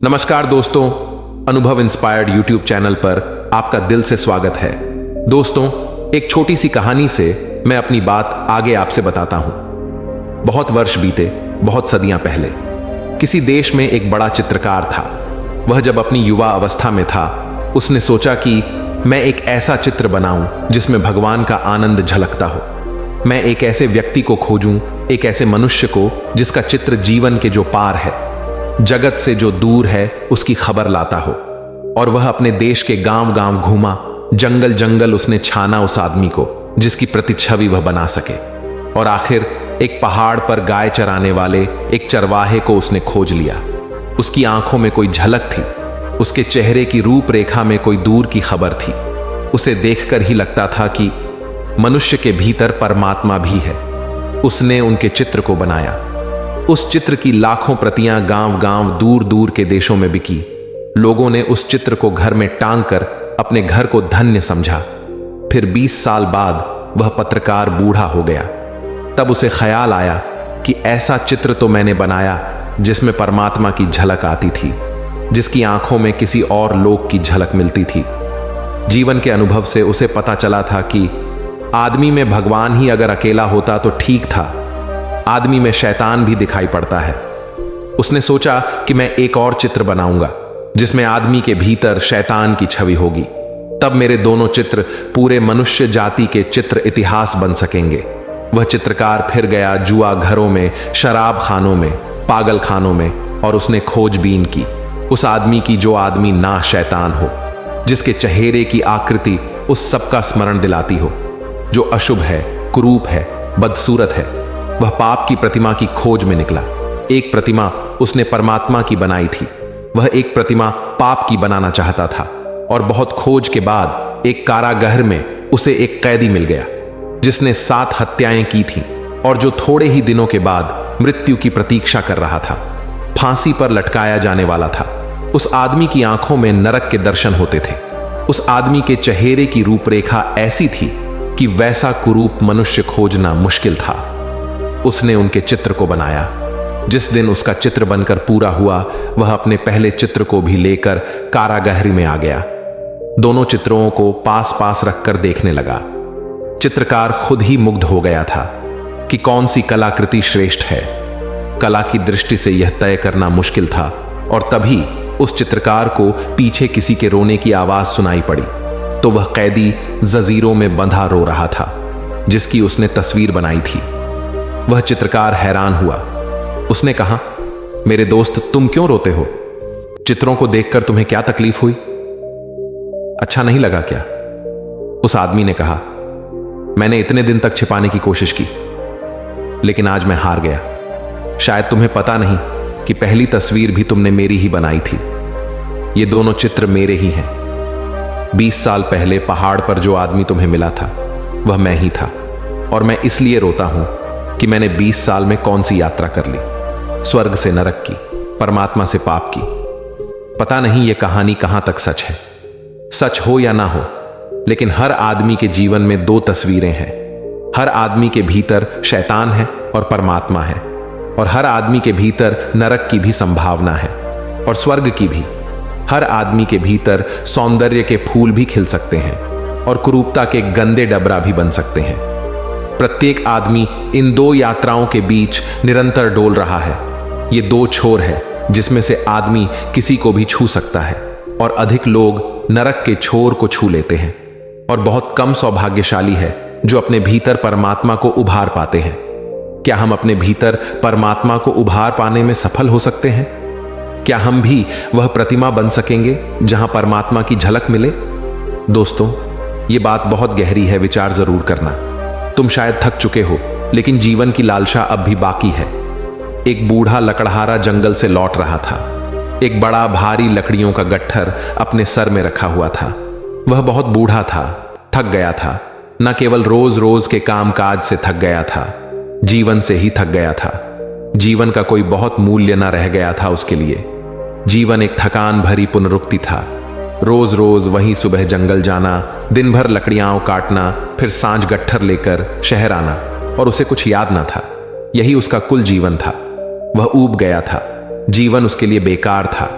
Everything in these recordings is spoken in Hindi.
नमस्कार दोस्तों, अनुभव इंस्पायर्ड यूट्यूब चैनल पर आपका दिल से स्वागत है। दोस्तों, एक छोटी सी कहानी से मैं अपनी बात आगे आपसे बताता हूं। बहुत वर्ष बीते, बहुत सदियां पहले किसी देश में एक बड़ा चित्रकार था। वह जब अपनी युवा अवस्था में था, उसने सोचा कि मैं एक ऐसा चित्र बनाऊं जिसमें भगवान का आनंद झलकता हो। मैं एक ऐसे व्यक्ति को खोजूं, एक ऐसे मनुष्य को जिसका चित्र जीवन के जो पार है, जगत से जो दूर है, उसकी खबर लाता हो। और वह अपने देश के गांव गांव घूमा, जंगल जंगल उसने छाना उस आदमी को जिसकी प्रतिच्छवि वह बना सके। और आखिर एक पहाड़ पर गाय चराने वाले एक चरवाहे को उसने खोज लिया। उसकी आंखों में कोई झलक थी, उसके चेहरे की रूपरेखा में कोई दूर की खबर थी। उसे देखकर ही लगता था कि मनुष्य के भीतर परमात्मा भी है। उसने उनके चित्र को बनाया। उस चित्र की लाखों प्रतियां गांव गांव दूर दूर के देशों में बिकी। लोगों ने उस चित्र को घर में टांग कर अपने घर को धन्य समझा। फिर 20 साल बाद वह पत्रकार बूढ़ा हो गया। तब उसे ख्याल आया कि ऐसा चित्र तो मैंने बनाया जिसमें परमात्मा की झलक आती थी, जिसकी आंखों में किसी और लोक की झलक मिलती थी। जीवन के अनुभव से उसे पता चला था कि आदमी में भगवान ही अगर अकेला होता तो ठीक था, आदमी में शैतान भी दिखाई पड़ता है। उसने सोचा कि मैं एक और चित्र बनाऊंगा जिसमें आदमी के भीतर शैतान की छवि होगी। तब मेरे दोनों चित्र पूरे मनुष्य जाति के चित्र इतिहास बन सकेंगे। वह चित्रकार फिर गया जुआ घरों में, शराब खानों में, पागल खानों में, और उसने खोजबीन की उस आदमी की जो आदमी ना शैतान हो, जिसके चेहरे की आकृति उस सबका स्मरण दिलाती हो, जो अशुभ है, कुरूप है, बदसूरत है। वह पाप की प्रतिमा की खोज में निकला। एक प्रतिमा उसने परमात्मा की बनाई थी, वह एक प्रतिमा पाप की बनाना चाहता था। और बहुत खोज के बाद एक कारागृह में उसे एक कैदी मिल गया जिसने 7 हत्याएं की थीं और जो थोड़े ही दिनों के बाद मृत्यु की प्रतीक्षा कर रहा था, फांसी पर लटकाया जाने वाला था। उस आदमी की आंखों में नरक के दर्शन होते थे। उस आदमी के चेहरे की रूपरेखा ऐसी थी कि वैसा कुरूप मनुष्य खोजना मुश्किल था। उसने उनके चित्र को बनाया। जिस दिन उसका चित्र बनकर पूरा हुआ, वह अपने पहले चित्र को भी लेकर कारागृह में आ गया। दोनों चित्रों को पास पास रखकर देखने लगा। चित्रकार खुद ही मुग्ध हो गया था कि कौन सी कलाकृति श्रेष्ठ है। कला की दृष्टि से यह तय करना मुश्किल था। और तभी उस चित्रकार को पीछे किसी के रोने की आवाज सुनाई पड़ी। तो वह कैदी जंजीरों में बंधा रो रहा था जिसकी उसने तस्वीर बनाई थी। वह चित्रकार हैरान हुआ। उसने कहा, मेरे दोस्त, तुम क्यों रोते हो? चित्रों को देखकर तुम्हें क्या तकलीफ हुई? अच्छा नहीं लगा क्या? उस आदमी ने कहा, मैंने इतने दिन तक छिपाने की कोशिश की, लेकिन आज मैं हार गया। शायद तुम्हें पता नहीं कि पहली तस्वीर भी तुमने मेरी ही बनाई थी। ये दोनों चित्र मेरे ही हैं। 20 साल पहले पहाड़ पर जो आदमी तुम्हें मिला था, वह मैं ही था। और मैं इसलिए रोता हूं कि मैंने 20 साल में कौन सी यात्रा कर ली, स्वर्ग से नरक की, परमात्मा से पाप की। पता नहीं यह कहानी कहां तक सच है। सच हो या ना हो, लेकिन हर आदमी के जीवन में 2 तस्वीरें हैं। हर आदमी के भीतर शैतान है और परमात्मा है। और हर आदमी के भीतर नरक की भी संभावना है और स्वर्ग की भी। हर आदमी के भीतर सौंदर्य के फूल भी खिल सकते हैं और कुरूपता के गंदे डबरा भी बन सकते हैं। प्रत्येक आदमी इन 2 यात्राओं के बीच निरंतर डोल रहा है। ये 2 छोर है जिसमें से आदमी किसी को भी छू सकता है, और अधिक लोग नरक के छोर को छू लेते हैं। और बहुत कम सौभाग्यशाली है जो अपने भीतर परमात्मा को उभार पाते हैं। क्या हम अपने भीतर परमात्मा को उभार पाने में सफल हो सकते हैं? क्या हम भी वह प्रतिमा बन सकेंगे जहां परमात्मा की झलक मिले? दोस्तों, ये बात बहुत गहरी है, विचार जरूर करना। तुम शायद थक चुके हो, लेकिन जीवन की लालसा अब भी बाकी है। एक बूढ़ा लकड़हारा जंगल से लौट रहा था। एक बड़ा भारी लकड़ियों का गट्ठर अपने सर में रखा हुआ था। वह बहुत बूढ़ा था, थक गया था। न केवल रोज रोज के कामकाज से थक गया था, जीवन से ही थक गया था। जीवन का कोई बहुत मूल्य न रह गया था उसके लिए। जीवन एक थकान भरी पुनरुक्ति था। रोज रोज वहीं सुबह जंगल जाना, दिन भर लकड़ियां काटना, फिर सांझ गट्ठर लेकर शहर आना, और उसे कुछ याद ना था। यही उसका कुल जीवन था। वह ऊब गया था। जीवन उसके लिए बेकार था।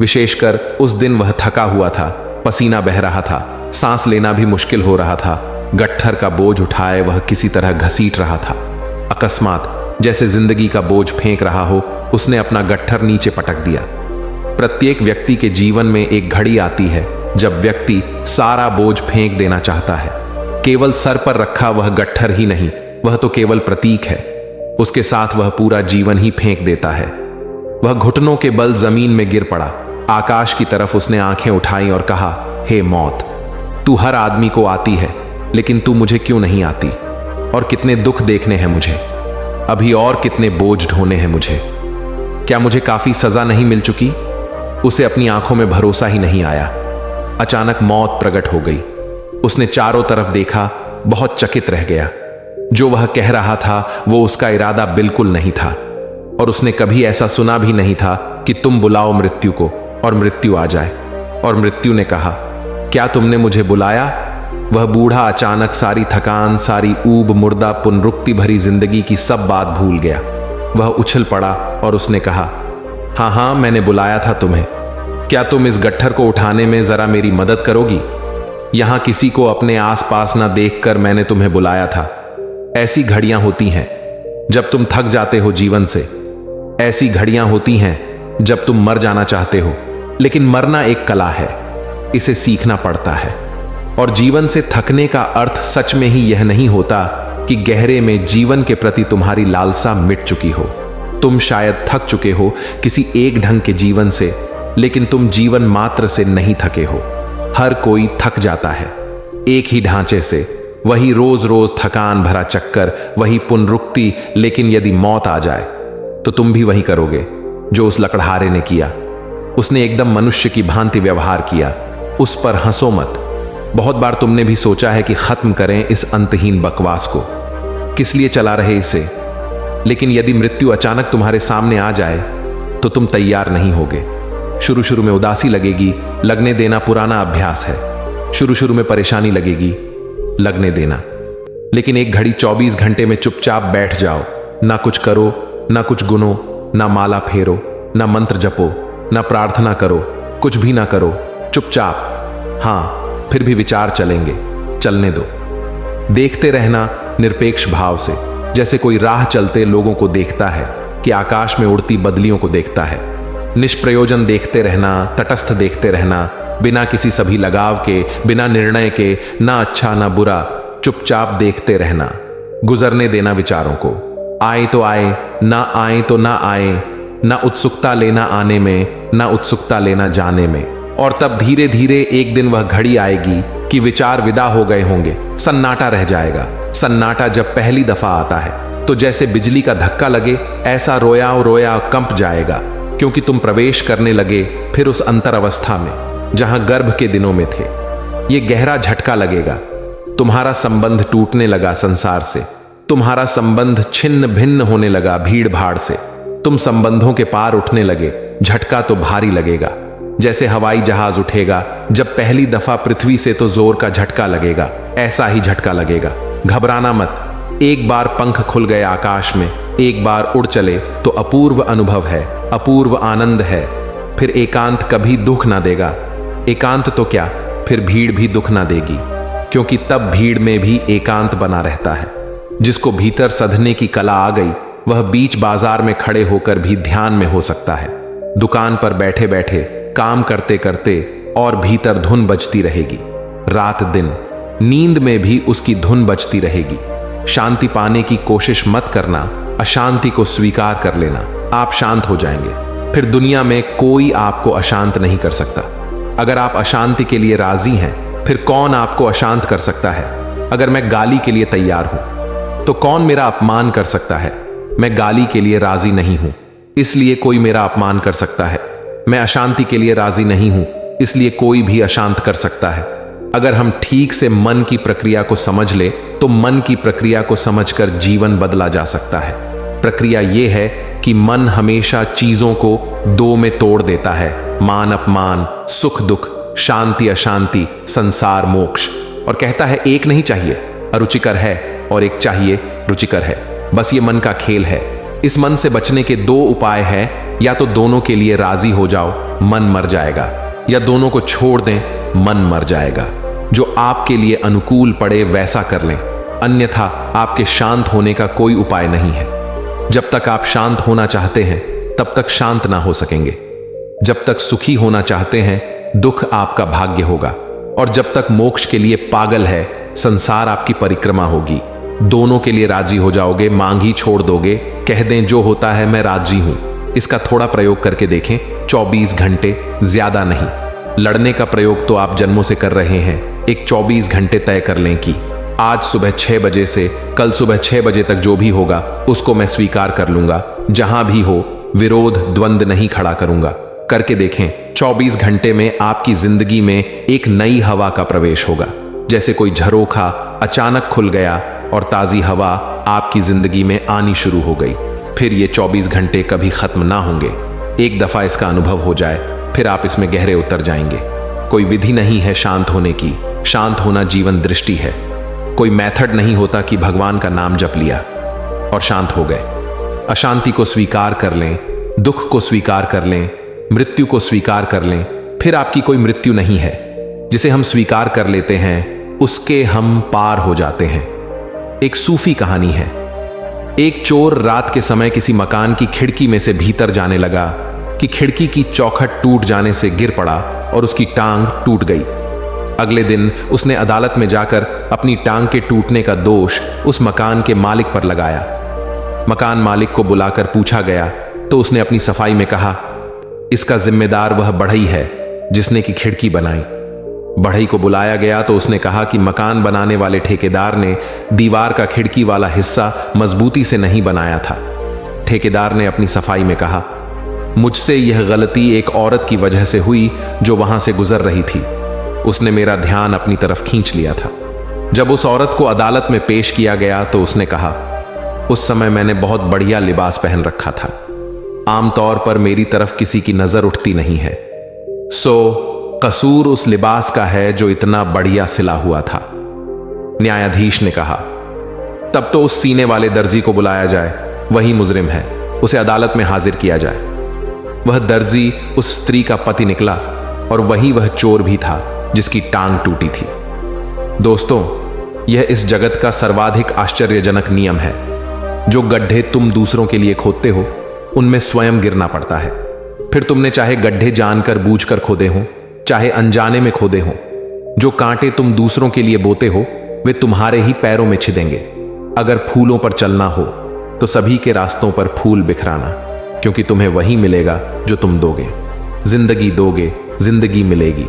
विशेषकर उस दिन वह थका हुआ था, पसीना बह रहा था, सांस लेना भी मुश्किल हो रहा था। गट्ठर का बोझ उठाए वह किसी तरह घसीट रहा था। अकस्मात जैसे जिंदगी का बोझ फेंक रहा हो, उसने अपना गट्ठर नीचे पटक दिया। प्रत्येक व्यक्ति के जीवन में एक घड़ी आती है जब व्यक्ति सारा बोझ फेंक देना चाहता है। केवल सर पर रखा वह गट्ठर ही नहीं, वह तो केवल प्रतीक है। उसके साथ वह पूरा जीवन ही फेंक देता है। वह घुटनों के बल जमीन में गिर पड़ा। आकाश की तरफ उसने आंखें उठाई और कहा, हे मौत, तू हर आदमी को आती है, लेकिन तू मुझे क्यों नहीं आती? और कितने दुख देखने हैं मुझे, अभी और कितने बोझ ढोने हैं मुझे। क्या मुझे काफी सजा नहीं मिल चुकी? उसे अपनी आंखों में भरोसा ही नहीं आया। अचानक मौत प्रकट हो गई। उसने चारों तरफ देखा, बहुत चकित रह गया। जो वह कह रहा था वो उसका इरादा बिल्कुल नहीं था, और उसने कभी ऐसा सुना भी नहीं था कि तुम बुलाओ मृत्यु को और मृत्यु आ जाए। और मृत्यु ने कहा, क्या तुमने मुझे बुलाया? वह बूढ़ा अचानक सारी थकान, सारी ऊब, मुर्दा, पुनरुक्ति भरी जिंदगी की सब बात भूल गया। वह उछल पड़ा और उसने कहा, हाँ हाँ, मैंने बुलाया था तुम्हें। क्या तुम इस गट्ठर को उठाने में जरा मेरी मदद करोगी? यहां किसी को अपने आसपास ना देखकर मैंने तुम्हें बुलाया था। ऐसी घड़ियां होती हैं जब तुम थक जाते हो जीवन से। ऐसी घड़ियां होती हैं जब तुम मर जाना चाहते हो। लेकिन मरना एक कला है, इसे सीखना पड़ता है। और जीवन से थकने का अर्थ सच में ही यह नहीं होता कि गहरे में जीवन के प्रति तुम्हारी लालसा मिट चुकी हो। तुम शायद थक चुके हो किसी एक ढंग के जीवन से, लेकिन तुम जीवन मात्र से नहीं थके हो। हर कोई थक जाता है एक ही ढांचे से, वही रोज रोज थकान भरा चक्कर, वही पुनरुक्ति। लेकिन यदि मौत आ जाए तो तुम भी वही करोगे जो उस लकड़हारे ने किया। उसने एकदम मनुष्य की भांति व्यवहार किया। उस पर हंसो मत। बहुत बार तुमने भी सोचा है कि खत्म करें इस अंतहीन बकवास को, किस लिए चला रहे इसे। लेकिन यदि मृत्यु अचानक तुम्हारे सामने आ जाए तो तुम तैयार नहीं होगे। शुरू शुरू में उदासी लगेगी, लगने देना पुराना अभ्यास है। शुरू शुरू में परेशानी लगेगी, लगने देना। लेकिन एक घड़ी 24 घंटे में चुपचाप बैठ जाओ, ना कुछ करो, ना कुछ गुनो, ना माला फेरो, ना मंत्र जपो, ना प्रार्थना करो, कुछ भी ना करो, चुपचाप। हां, फिर भी विचार चलेंगे, चलने दो। देखते रहना निरपेक्ष भाव से, जैसे कोई राह चलते लोगों को देखता है कि आकाश में उड़ती बदलियों को देखता है। निष्प्रयोजन देखते रहना, तटस्थ देखते रहना, बिना किसी सभी लगाव के, बिना निर्णय के, ना अच्छा ना बुरा, चुपचाप देखते रहना। गुजरने देना विचारों को। आए तो आए, ना आए तो ना आए। ना उत्सुकता लेना आने में, ना उत्सुकता लेना जाने में। और तब धीरे धीरे एक दिन वह घड़ी आएगी कि विचार विदा हो गए होंगे, सन्नाटा रह जाएगा। सन्नाटा जब पहली दफा आता है तो जैसे बिजली का धक्का लगे, ऐसा रोया रोया कंप जाएगा, क्योंकि तुम प्रवेश करने लगे फिर उस अंतर अवस्था में जहां गर्भ के दिनों में थे। ये गहरा झटका लगेगा। तुम्हारा संबंध टूटने लगा संसार से। तुम्हारा संबंध छिन्न भिन्न होने लगा भीड़ भाड़ से। तुम संबंधों के पार उठने लगे। झटका तो भारी लगेगा, जैसे हवाई जहाज उठेगा जब पहली दफा पृथ्वी से, तो जोर का झटका लगेगा। ऐसा ही झटका लगेगा। घबराना मत। एक बार पंख खुल गए आकाश में, एक बार उड़ चले तो अपूर्व अनुभव है, अपूर्व आनंद है। फिर एकांत कभी दुख ना देगा। एकांत तो क्या, फिर भीड़ भी दुख ना देगी, क्योंकि तब भीड़ में भी एकांत बना रहता है। जिसको भीतर सधने की कला आ गई, वह बीच बाजार में खड़े होकर भी ध्यान में हो सकता है। दुकान पर बैठे बैठे, काम करते करते, और भीतर धुन बजती रहेगी। रात दिन नींद में भी उसकी धुन बजती रहेगी। शांति पाने की कोशिश मत करना, अशांति को स्वीकार कर लेना। आप शांत हो जाएंगे। फिर दुनिया में कोई आपको अशांत नहीं कर सकता। अगर आप अशांति के लिए राजी हैं, फिर कौन आपको अशांत कर सकता है? अगर मैं गाली के लिए तैयार हूं तो कौन मेरा अपमान कर सकता है? मैं गाली के लिए राजी नहीं हूं, इसलिए कोई मेरा अपमान कर सकता है। मैं अशांति के लिए राजी नहीं हूं, इसलिए कोई भी अशांत कर सकता है। अगर हम ठीक से मन की प्रक्रिया को समझ ले तो मन की प्रक्रिया को समझकर जीवन बदला जा सकता है। प्रक्रिया यह है कि मन हमेशा चीजों को दो में तोड़ देता है। मान अपमान, सुख दुख, शांति अशांति, संसार मोक्ष, और कहता है एक नहीं चाहिए, अरुचिकर है, और एक चाहिए, रुचिकर है। बस ये मन का खेल है। इस मन से बचने के दो उपाय हैं। या तो दोनों के लिए राजी हो जाओ, मन मर जाएगा, या दोनों को छोड़ दें, मन मर जाएगा। जो आपके लिए अनुकूल पड़े वैसा कर लें, अन्यथा आपके शांत होने का कोई उपाय नहीं है। जब तक आप शांत होना चाहते हैं तब तक शांत ना हो सकेंगे। जब तक सुखी होना चाहते हैं दुख आपका भाग्य होगा, और जब तक मोक्ष के लिए पागल है संसार आपकी परिक्रमा होगी। दोनों के लिए राजी हो जाओगे, मांग ही छोड़ दोगे, कह दें जो होता है मैं राजी हूं। इसका थोड़ा प्रयोग करके देखें, 24 घंटे, ज्यादा नहीं। लड़ने का प्रयोग तो आप जन्मों से कर रहे हैं, एक 24 घंटे तय कर लें कि आज सुबह 6 बजे से कल सुबह 6 बजे तक जो भी होगा उसको मैं स्वीकार कर लूंगा। जहां भी हो विरोध द्वंद नहीं खड़ा करूंगा। करके देखें, 24 घंटे में आपकी जिंदगी में एक नई हवा का प्रवेश होगा। जैसे कोई झरोखा अचानक खुल गया और ताजी हवा आपकी जिंदगी में आनी शुरू हो गई। फिर ये 24 घंटे कभी खत्म ना होंगे। एक दफा इसका अनुभव हो जाए फिर आप इसमें गहरे उतर जाएंगे। कोई विधि नहीं है शांत होने की, शांत होना जीवन दृष्टि है। कोई मेथड नहीं होता कि भगवान का नाम जप लिया और शांत हो गए। अशांति को स्वीकार कर लें, दुख को स्वीकार कर लें, मृत्यु को स्वीकार कर लें, फिर आपकी कोई मृत्यु नहीं है। जिसे हम स्वीकार कर लेते हैं उसके हम पार हो जाते हैं। एक सूफी कहानी है। एक चोर रात के समय किसी मकान की खिड़की में से भीतर जाने लगा कि खिड़की की चौखट टूट जाने से गिर पड़ा और उसकी टांग टूट गई। अगले दिन उसने अदालत में जाकर अपनी टांग के टूटने का दोष उस मकान के मालिक पर लगाया। मकान मालिक को बुलाकर पूछा गया तो उसने अपनी सफाई में कहा, इसका जिम्मेदार वह बढ़ई है जिसने की खिड़की बनाई। बढ़ई को बुलाया गया तो उसने कहा कि मकान बनाने वाले ठेकेदार ने दीवार का खिड़की वाला हिस्सा मजबूती से नहीं बनाया था। ठेकेदार ने अपनी सफाई में कहा, मुझसे यह गलती एक औरत की वजह से हुई जो वहां से गुजर रही थी। उसने मेरा ध्यान अपनी तरफ खींच लिया था। जब उस औरत को अदालत में पेश किया गया तो उसने कहा, उस समय मैंने बहुत बढ़िया लिबास पहन रखा था। आमतौर पर मेरी तरफ किसी की नजर उठती नहीं है, सो कसूर उस लिबास का है जो इतना बढ़िया सिला हुआ था। न्यायाधीश ने कहा, तब तो उस सीने वाले दर्जी को बुलाया जाए, वही मुजरिम है, उसे अदालत में हाजिर किया जाए। वह दर्जी उस स्त्री का पति निकला और वही वह चोर भी था जिसकी टांग टूटी थी। दोस्तों, यह इस जगत का सर्वाधिक आश्चर्यजनक नियम है। जो गड्ढे तुम दूसरों के लिए खोदते हो उनमें स्वयं गिरना पड़ता है। फिर तुमने चाहे गड्ढे जानकर बूझकर खोदे हो, चाहे अनजाने में खोदे हो, जो कांटे तुम दूसरों के लिए बोते हो वे तुम्हारे ही पैरों में छिदेंगे। अगर फूलों पर चलना हो तो सभी के रास्तों पर फूल बिखराना, क्योंकि तुम्हें वही मिलेगा जो तुम दोगे। जिंदगी दोगे, जिंदगी मिलेगी।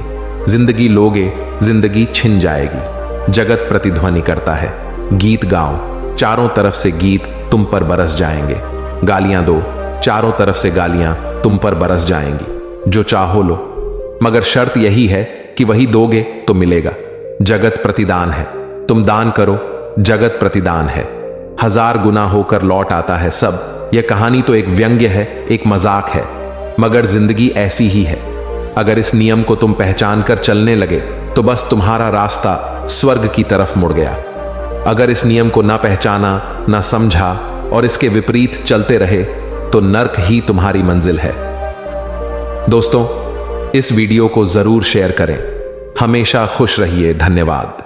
जिंदगी लोगे, जिंदगी छिन जाएगी। जगत प्रतिध्वनि करता है, गीत गाओ, चारों तरफ से गीत तुम पर बरस जाएंगे। गालियां दो, चारों तरफ से गालियां तुम पर बरस जाएंगी। जो चाहो लो, मगर शर्त यही है कि वही दोगे तो मिलेगा। जगत प्रतिदान है, तुम दान करो, जगत प्रतिदान है। 1000 गुना होकर लौट आता है सब। यह कहानी तो एक व्यंग्य है, एक मजाक है, मगर जिंदगी ऐसी ही है। अगर इस नियम को तुम पहचान कर चलने लगे तो बस तुम्हारा रास्ता स्वर्ग की तरफ मुड़ गया। अगर इस नियम को ना पहचाना, ना समझा और इसके विपरीत चलते रहे तो नर्क ही तुम्हारी मंजिल है। दोस्तों, इस वीडियो को जरूर शेयर करें। हमेशा खुश रहिए। धन्यवाद।